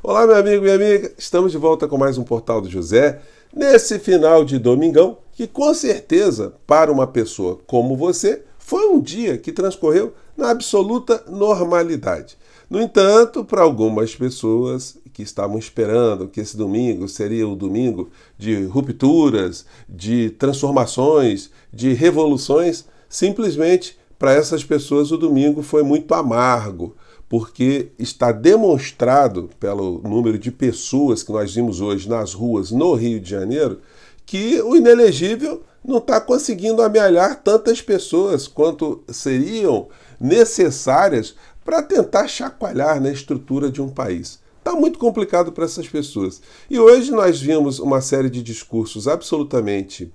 Olá, meu amigo, minha amiga. Estamos de volta com mais um Portal do José, nesse final de domingão, que com certeza, para uma pessoa como você, foi um dia que transcorreu na absoluta normalidade. No entanto, para algumas pessoas que estavam esperando que esse domingo seria o domingo de rupturas, de transformações, de revoluções, simplesmente para essas pessoas o domingo foi muito amargo, porque está demonstrado pelo número de pessoas que nós vimos hoje nas ruas no Rio de Janeiro que o inelegível não está conseguindo amealhar tantas pessoas quanto seriam necessárias para tentar chacoalhar na estrutura de um país. Está muito complicado para essas pessoas. E hoje nós vimos uma série de discursos absolutamente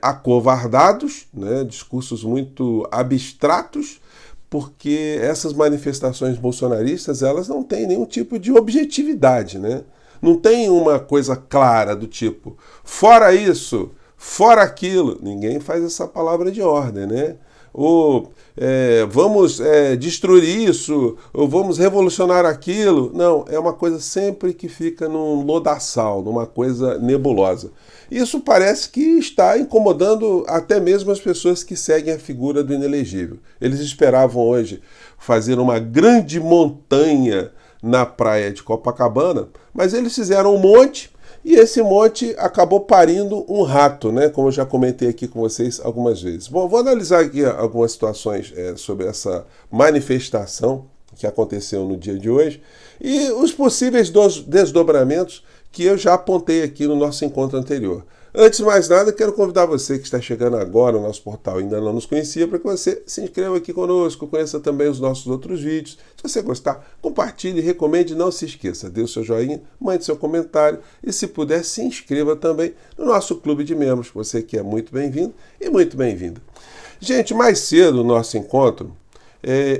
acovardados, né? Discursos muito abstratos, porque essas manifestações bolsonaristas elas não têm nenhum tipo de objetividade, né? Não tem uma coisa clara do tipo, fora isso, fora aquilo. Ninguém faz essa palavra de ordem, né? Ou vamos destruir isso, ou vamos revolucionar aquilo. Não, é uma coisa sempre que fica num lodaçal, numa coisa nebulosa. Isso parece que está incomodando até mesmo as pessoas que seguem a figura do inelegível. Eles esperavam hoje fazer uma grande montanha na praia de Copacabana, mas eles fizeram um monte e esse monte acabou parindo um rato, né? Como eu já comentei aqui com vocês algumas vezes. Bom, vou analisar aqui algumas situações sobre essa manifestação que aconteceu no dia de hoje e os possíveis desdobramentos que eu já apontei aqui no nosso encontro anterior. Antes de mais nada, quero convidar você que está chegando agora no nosso portal e ainda não nos conhecia, para que você se inscreva aqui conosco, conheça também os nossos outros vídeos. Se você gostar, compartilhe, recomende, não se esqueça, dê o seu joinha, mande seu comentário e, se puder, se inscreva também no nosso clube de membros. Você que é muito bem-vindo e muito bem-vinda. Gente, mais cedo no nosso encontro,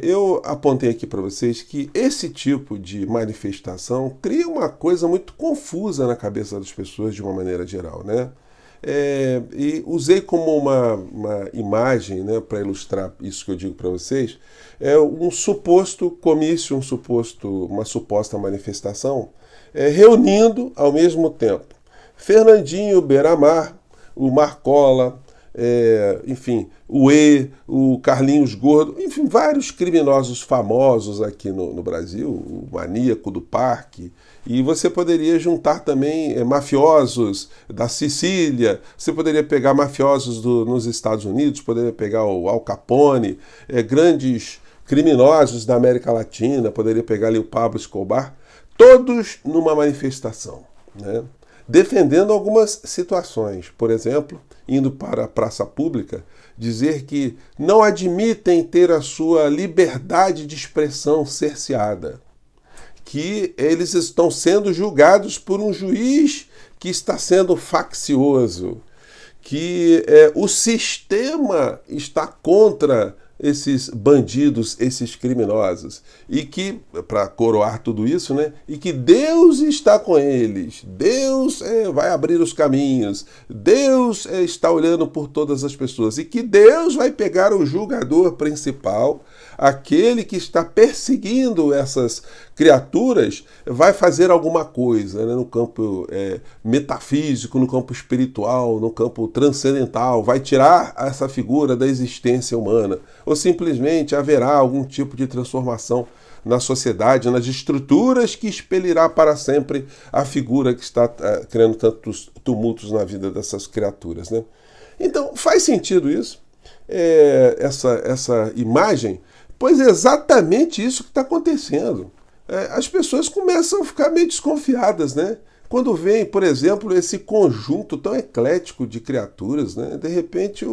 eu apontei aqui para vocês que esse tipo de manifestação cria uma coisa muito confusa na cabeça das pessoas de uma maneira geral, né? E usei como uma imagem, né, para ilustrar isso que eu digo para vocês, um suposto comício, uma suposta manifestação, reunindo ao mesmo tempo Fernandinho Beiramar, o Marcola, enfim, o Carlinhos Gordo, enfim, vários criminosos famosos aqui no Brasil, o maníaco do parque, e você poderia juntar também mafiosos da Sicília, você poderia pegar mafiosos nos Estados Unidos, poderia pegar o Al Capone, grandes criminosos da América Latina, poderia pegar ali o Pablo Escobar, todos numa manifestação, né? Defendendo algumas situações. Por exemplo, indo para a praça pública, dizer que não admitem ter a sua liberdade de expressão cerceada, que eles estão sendo julgados por um juiz que está sendo faccioso, que o sistema está contra esses bandidos, esses criminosos, e que, para coroar tudo isso, né, e que Deus está com eles, Deus vai abrir os caminhos, Deus está olhando por todas as pessoas, e que Deus vai pegar o julgador principal, aquele que está perseguindo essas criaturas, vai fazer alguma coisa, né, no campo metafísico, no campo espiritual, no campo transcendental, vai tirar essa figura da existência humana, ou simplesmente haverá algum tipo de transformação na sociedade, nas estruturas que expelirá para sempre a figura que está criando tantos tumultos na vida dessas criaturas, né? Então, faz sentido isso, essa imagem, pois é exatamente isso que está acontecendo. As pessoas começam a ficar meio desconfiadas, né? Quando vem, por exemplo, esse conjunto tão eclético de criaturas, né? De repente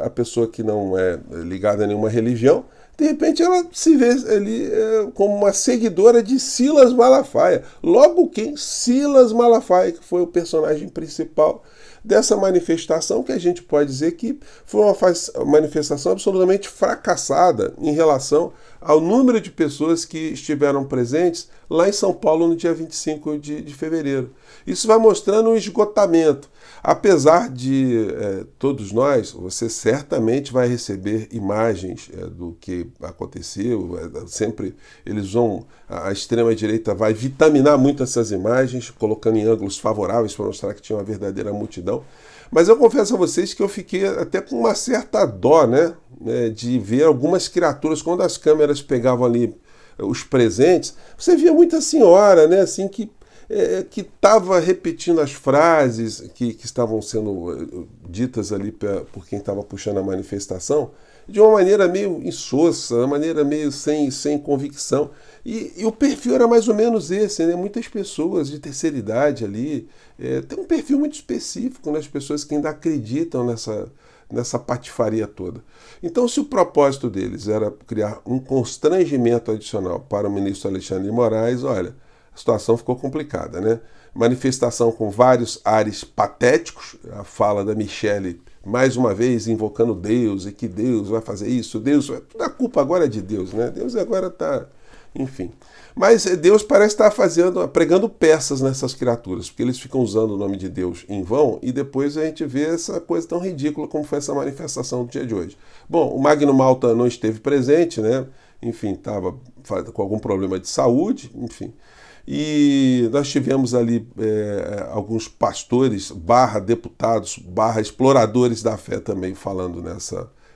a pessoa que não é ligada a nenhuma religião, de repente ela se vê ali como uma seguidora de Silas Malafaia. Logo quem? Silas Malafaia, que foi o personagem principal dessa manifestação, que a gente pode dizer que foi uma manifestação absolutamente fracassada em relação ao número de pessoas que estiveram presentes lá em São Paulo no dia 25 de fevereiro. Isso vai mostrando um esgotamento. Apesar de todos nós, você certamente vai receber imagens do que aconteceu. Sempre eles vão, a extrema-direita vai vitaminar muito essas imagens, colocando em ângulos favoráveis para mostrar que tinha uma verdadeira multidão. Mas eu confesso a vocês que eu fiquei até com uma certa dó, de ver algumas criaturas, quando as câmeras pegavam ali os presentes, você via muita senhora, assim, que estava repetindo as frases que estavam sendo ditas ali por quem estava puxando a manifestação, de uma maneira meio insossa, uma maneira meio sem convicção. E o perfil era mais ou menos esse, muitas pessoas de terceira idade ali. Tem um perfil muito específico nas pessoas que ainda acreditam nessa patifaria toda. Então, se o propósito deles era criar um constrangimento adicional para o ministro Alexandre de Moraes, olha, a situação ficou complicada, Manifestação com vários ares patéticos, a fala da Michelle, mais uma vez, invocando Deus, e que Deus vai fazer isso, tudo a culpa agora é de Deus, Deus agora está... Enfim. Mas Deus parece estar pregando peças nessas criaturas, porque eles ficam usando o nome de Deus em vão e depois a gente vê essa coisa tão ridícula como foi essa manifestação do dia de hoje. Bom, o Magno Malta não esteve presente, Enfim, estava com algum problema de saúde, enfim. E nós tivemos ali alguns pastores, deputados, exploradores da fé também falando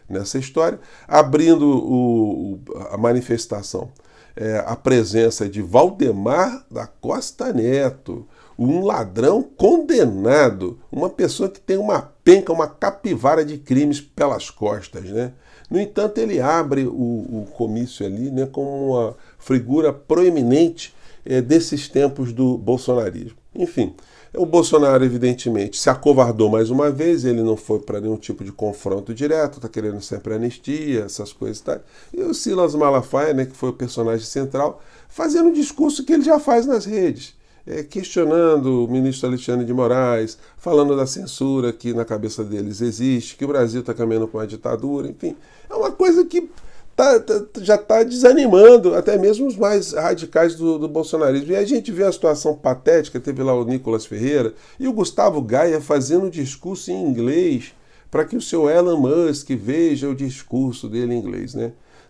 nessa história, abrindo a manifestação. A presença de Valdemar da Costa Neto, um ladrão condenado, uma pessoa que tem uma penca, uma capivara de crimes pelas costas, No entanto, ele abre o comício ali, como uma figura proeminente desses tempos do bolsonarismo. Enfim, o Bolsonaro, evidentemente, se acovardou mais uma vez, ele não foi para nenhum tipo de confronto direto, está querendo sempre anistia, essas coisas e tal. E o Silas Malafaia, que foi o personagem central, fazendo um discurso que ele já faz nas redes, questionando o ministro Alexandre de Moraes, falando da censura que na cabeça deles existe, que o Brasil está caminhando para uma ditadura, enfim. É uma coisa que já está desanimando até mesmo os mais radicais do bolsonarismo. E a gente vê a situação patética, teve lá o Nicolas Ferreira e o Gustavo Gaia fazendo um discurso em inglês para que o seu Elon Musk veja o discurso dele em inglês,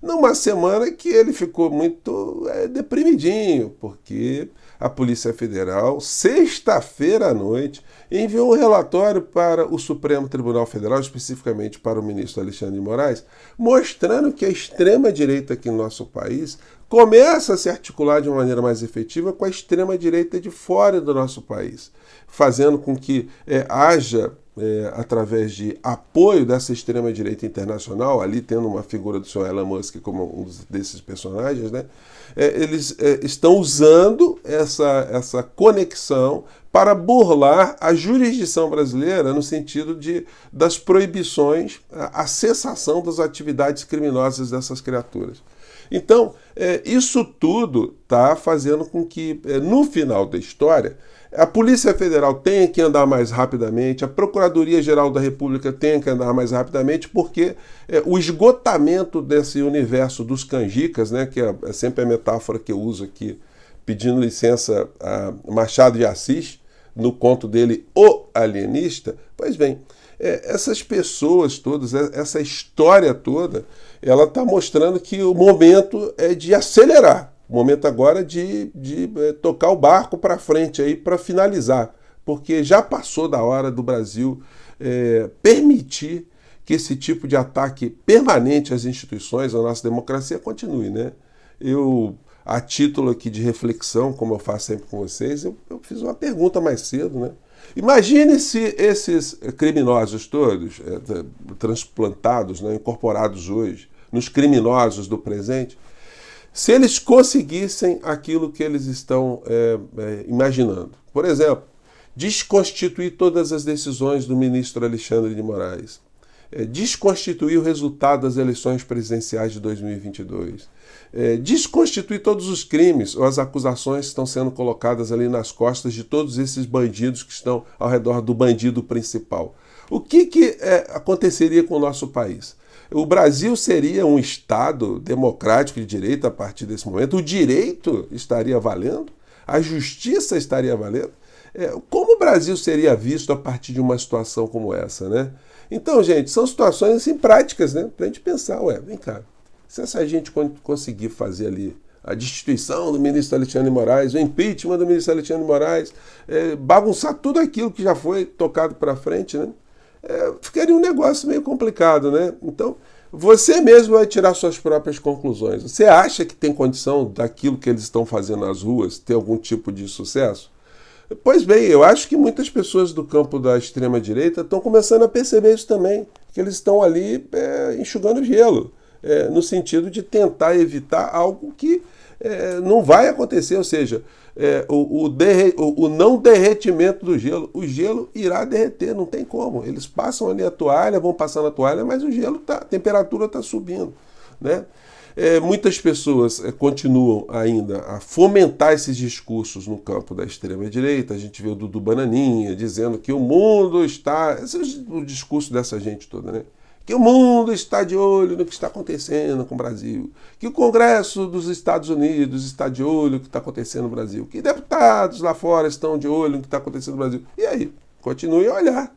Numa semana que ele ficou muito deprimidinho, porque a Polícia Federal, sexta-feira à noite, enviou um relatório para o Supremo Tribunal Federal, especificamente para o ministro Alexandre de Moraes, mostrando que a extrema-direita aqui no nosso país começa a se articular de uma maneira mais efetiva com a extrema-direita de fora do nosso país, fazendo com que haja, através de apoio dessa extrema-direita internacional, ali tendo uma figura do senhor Elon Musk como um desses personagens, eles estão usando essa conexão para burlar a jurisdição brasileira no sentido das proibições, a cessação das atividades criminosas dessas criaturas. Então, isso tudo está fazendo com que, no final da história, a Polícia Federal tenha que andar mais rapidamente, a Procuradoria-Geral da República tenha que andar mais rapidamente, porque o esgotamento desse universo dos canjicas, que é sempre a metáfora que eu uso aqui, pedindo licença a Machado de Assis, no conto dele O Alienista, pois bem, essas pessoas todas, essa história toda, ela está mostrando que o momento é de acelerar. O momento agora de tocar o barco para frente aí para finalizar, porque já passou da hora do Brasil permitir que esse tipo de ataque permanente às instituições, à nossa democracia, continue, Eu, a título aqui de reflexão, como eu faço sempre com vocês, eu fiz uma pergunta mais cedo, Imagine se esses criminosos todos, transplantados, incorporados hoje, nos criminosos do presente, se eles conseguissem aquilo que eles estão imaginando. Por exemplo, desconstituir todas as decisões do ministro Alexandre de Moraes, desconstituir o resultado das eleições presidenciais de 2022, desconstituir todos os crimes ou as acusações que estão sendo colocadas ali nas costas de todos esses bandidos que estão ao redor do bandido principal. O que aconteceria com o nosso país? O Brasil seria um Estado democrático de direito a partir desse momento? O direito estaria valendo? A justiça estaria valendo? Como o Brasil seria visto a partir de uma situação como essa, né? Então, gente, são situações assim, práticas, né? Pra gente pensar, vem cá, se essa gente conseguir fazer ali a destituição do ministro Alexandre de Moraes, o impeachment do ministro Alexandre de Moraes, bagunçar tudo aquilo que já foi tocado para frente, né? Ficaria um negócio meio complicado, né? Então, você mesmo vai tirar suas próprias conclusões. Você acha que tem condição daquilo que eles estão fazendo nas ruas ter algum tipo de sucesso? Pois bem, eu acho que muitas pessoas do campo da extrema-direita estão começando a perceber isso também, que eles estão ali enxugando gelo, no sentido de tentar evitar algo que não vai acontecer, ou seja, o não derretimento do gelo. O gelo irá derreter, não tem como. Eles passam ali a toalha, vão passando a toalha, mas o gelo a temperatura está subindo, né? Muitas pessoas continuam ainda a fomentar esses discursos no campo da extrema-direita. A gente vê o Dudu Bananinha dizendo que o mundo está... Esse é o discurso dessa gente toda, né? Que o mundo está de olho no que está acontecendo com o Brasil, que o Congresso dos Estados Unidos está de olho no que está acontecendo no Brasil, que deputados lá fora estão de olho no que está acontecendo no Brasil. E aí? Continue a olhar.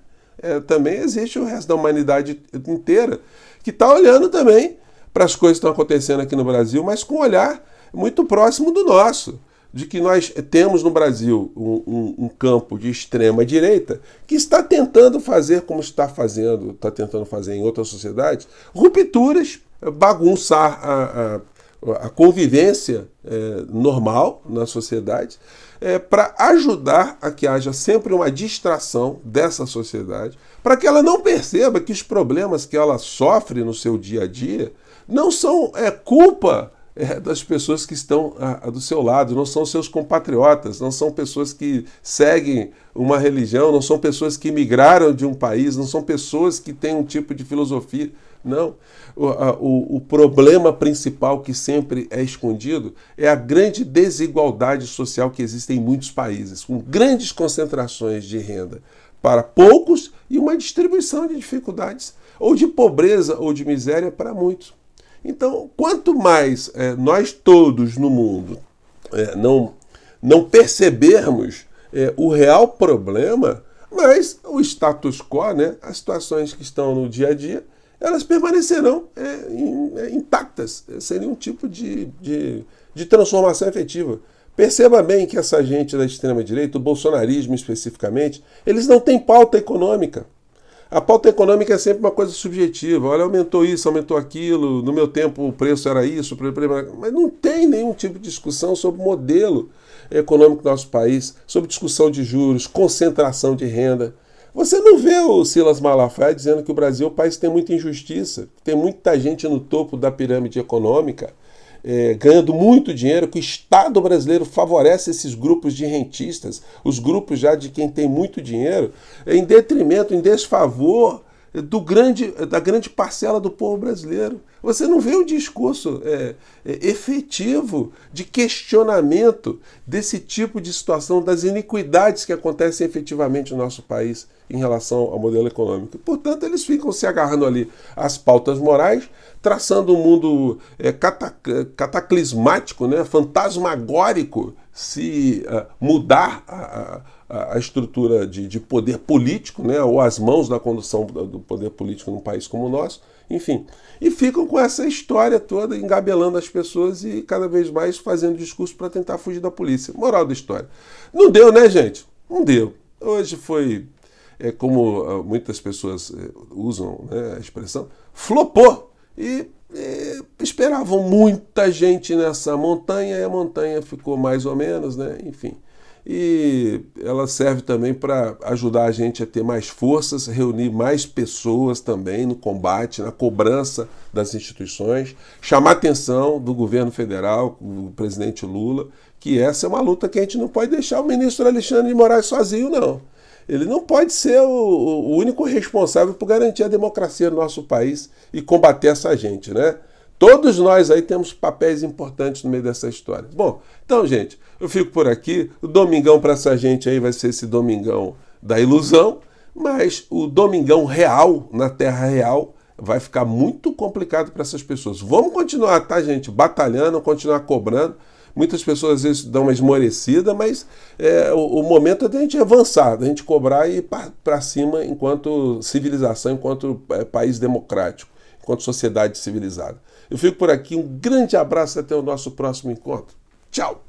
Também existe o resto da humanidade inteira que está olhando também para as coisas que estão acontecendo aqui no Brasil, mas com um olhar muito próximo do nosso, de que nós temos no Brasil um campo de extrema-direita que está tentando fazer como está tentando fazer em outras sociedades, rupturas, bagunçar a convivência normal na sociedade, para ajudar a que haja sempre uma distração dessa sociedade, para que ela não perceba que os problemas que ela sofre no seu dia a dia não são culpa das pessoas que estão do seu lado, não são seus compatriotas, não são pessoas que seguem uma religião, não são pessoas que migraram de um país, não são pessoas que têm um tipo de filosofia. Não. O problema principal que sempre é escondido é a grande desigualdade social que existe em muitos países, com grandes concentrações de renda para poucos e uma distribuição de dificuldades, ou de pobreza ou de miséria para muitos. Então, quanto mais nós todos no mundo não percebermos o real problema, mais o status quo, né, as situações que estão no dia a dia, elas permanecerão intactas, sem nenhum tipo de transformação efetiva. Perceba bem que essa gente da extrema-direita, o bolsonarismo especificamente, eles não têm pauta econômica. A pauta econômica é sempre uma coisa subjetiva. Olha, aumentou isso, aumentou aquilo, no meu tempo o preço era isso, mas não tem nenhum tipo de discussão sobre o modelo econômico do nosso país, sobre discussão de juros, concentração de renda. Você não vê o Silas Malafaia dizendo que o Brasil é um país que tem muita injustiça, tem muita gente no topo da pirâmide econômica, ganhando muito dinheiro, que o Estado brasileiro favorece esses grupos de rentistas, os grupos já de quem tem muito dinheiro, em detrimento, em desfavor da grande parcela do povo brasileiro. Você não vê um discurso efetivo de questionamento desse tipo de situação, das iniquidades que acontecem efetivamente no nosso país em relação ao modelo econômico. Portanto, eles ficam se agarrando ali às pautas morais, traçando um mundo cataclismático, né, fantasmagórico, se mudar a estrutura de poder político, né, ou as mãos da condução do poder político num país como o nosso, enfim. E ficam com essa história toda, engabelando as pessoas e cada vez mais fazendo discurso para tentar fugir da polícia. Moral da história. Não deu, né, gente? Não deu. Hoje foi, como muitas pessoas usam, né, a expressão, flopou. E esperavam muita gente nessa montanha e a montanha ficou mais ou menos, né? Enfim. E ela serve também para ajudar a gente a ter mais forças, reunir mais pessoas também no combate, na cobrança das instituições, chamar a atenção do governo federal, do presidente Lula, que essa é uma luta que a gente não pode deixar o ministro Alexandre de Moraes sozinho, não. Ele não pode ser o único responsável por garantir a democracia no nosso país e combater essa gente, né? Todos nós aí temos papéis importantes no meio dessa história. Bom, então, gente, eu fico por aqui. O domingão para essa gente aí vai ser esse domingão da ilusão, mas o domingão real, na terra real, vai ficar muito complicado para essas pessoas. Vamos continuar, tá, gente? Batalhando, continuar cobrando. Muitas pessoas às vezes dão uma esmorecida, mas o momento é da gente avançar, da gente cobrar e ir para cima enquanto civilização, enquanto país democrático, enquanto sociedade civilizada. Eu fico por aqui, um grande abraço, até o nosso próximo encontro. Tchau!